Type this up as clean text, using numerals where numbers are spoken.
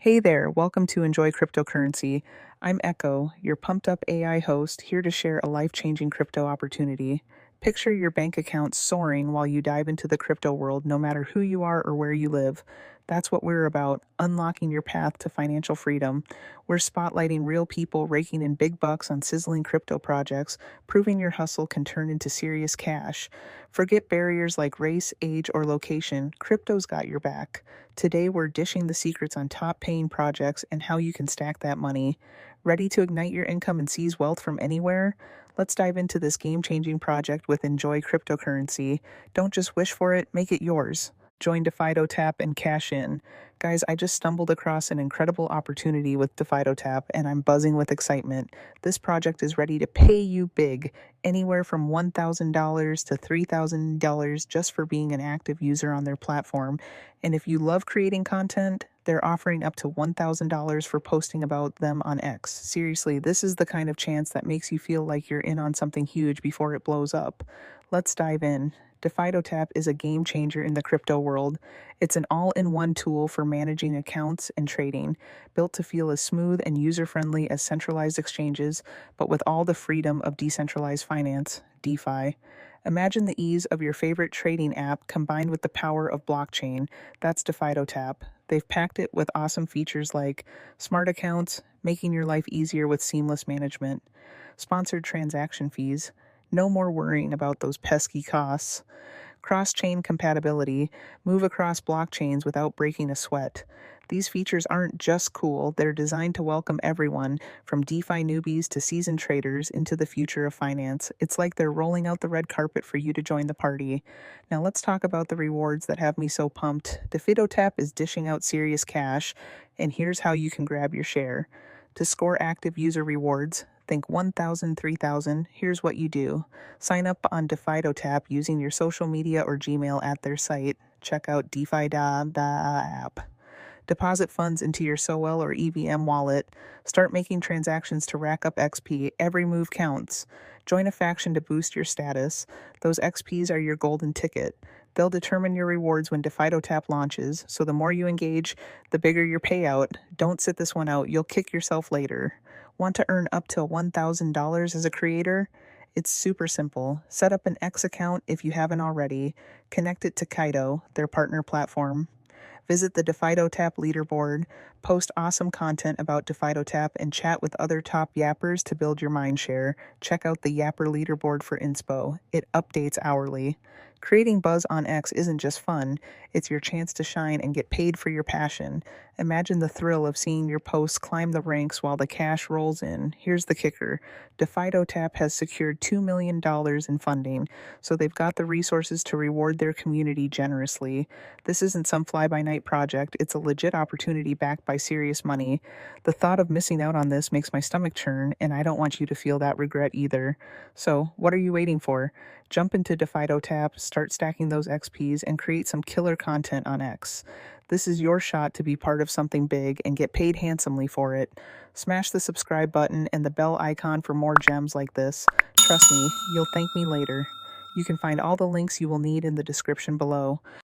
Hey there, welcome to Enjoy Cryptocurrency. I'm Echo, your pumped up AI host, here to share a life changing crypto opportunity. Picture your bank account soaring while you dive into the crypto world, no matter who you are or where you live. That's what we're about, unlocking your path to financial freedom. We're spotlighting real people raking in big bucks on sizzling crypto projects, proving your hustle can turn into serious cash. Forget barriers like race, age, or location. Crypto's got your back. Today, we're dishing the secrets on top paying projects and how you can stack that money. Ready to ignite your income and seize wealth from anywhere? Let's dive into this game changing project with Enjoy Cryptocurrency. Don't just wish for it, make it yours. Join Defidotapp and cash in. Guys, I just stumbled across an incredible opportunity with Defidotapp and I'm buzzing with excitement. This project is ready to pay you big, anywhere from $1,000 to $3,000 just for being an active user on their platform. And if you love creating content, they're offering up to $1,000 for posting about them on X. Seriously, this is the kind of chance that makes you feel like you're in on something huge before it blows up. Let's dive in. Defidotapp is a game changer in the crypto world. It's an all-in-one tool for managing accounts and trading, built to feel as smooth and user-friendly as centralized exchanges, but with all the freedom of decentralized finance, DeFi. Imagine the ease of your favorite trading app combined with the power of blockchain. That's Defidotapp. They've packed it with awesome features like smart accounts, making your life easier with seamless management, sponsored transaction fees, no more worrying about those pesky costs, cross-chain compatibility, move across blockchains without breaking a sweat. These features aren't just cool, they're designed to welcome everyone, from DeFi newbies to seasoned traders, into the future of finance. It's like they're rolling out the red carpet for you to join the party. Now let's talk about the rewards that have me so pumped. Defidotapp is dishing out serious cash, and here's how you can grab your share. To score active user rewards, think 1,000, 3,000. Here's what you do. Sign up on Defidotapp using your social media or Gmail at their site. Check out Defidotapp. Deposit funds into your SOL or EVM wallet. Start making transactions to rack up XP. Every move counts. Join a faction to boost your status. Those XPs are your golden ticket. They'll determine your rewards when Defidotapp launches, so the more you engage, the bigger your payout. Don't sit this one out, you'll kick yourself later. Want to earn up to $1,000 as a creator? It's super simple. Set up an X account if you haven't already. Connect it to Kaido, their partner platform. Visit the Defidotapp leaderboard, post awesome content about Defidotapp, and chat with other top yappers to build your mindshare. Check out the Yapper leaderboard for inspo. It updates hourly. Creating buzz on X isn't just fun, it's your chance to shine and get paid for your passion. Imagine the thrill of seeing your posts climb the ranks while the cash rolls in. Here's the kicker. Defidotapp has secured $2 million in funding, so they've got the resources to reward their community generously. This isn't some fly-by-night project, it's a legit opportunity backed by serious money. The thought of missing out on this makes my stomach churn, and I don't want you to feel that regret either. So, what are you waiting for? Jump into Defidotapp, start stacking those XPs, and create some killer content on X. This is your shot to be part of something big and get paid handsomely for it. Smash the subscribe button and the bell icon for more gems like this. Trust me, you'll thank me later. You can find all the links you will need in the description below.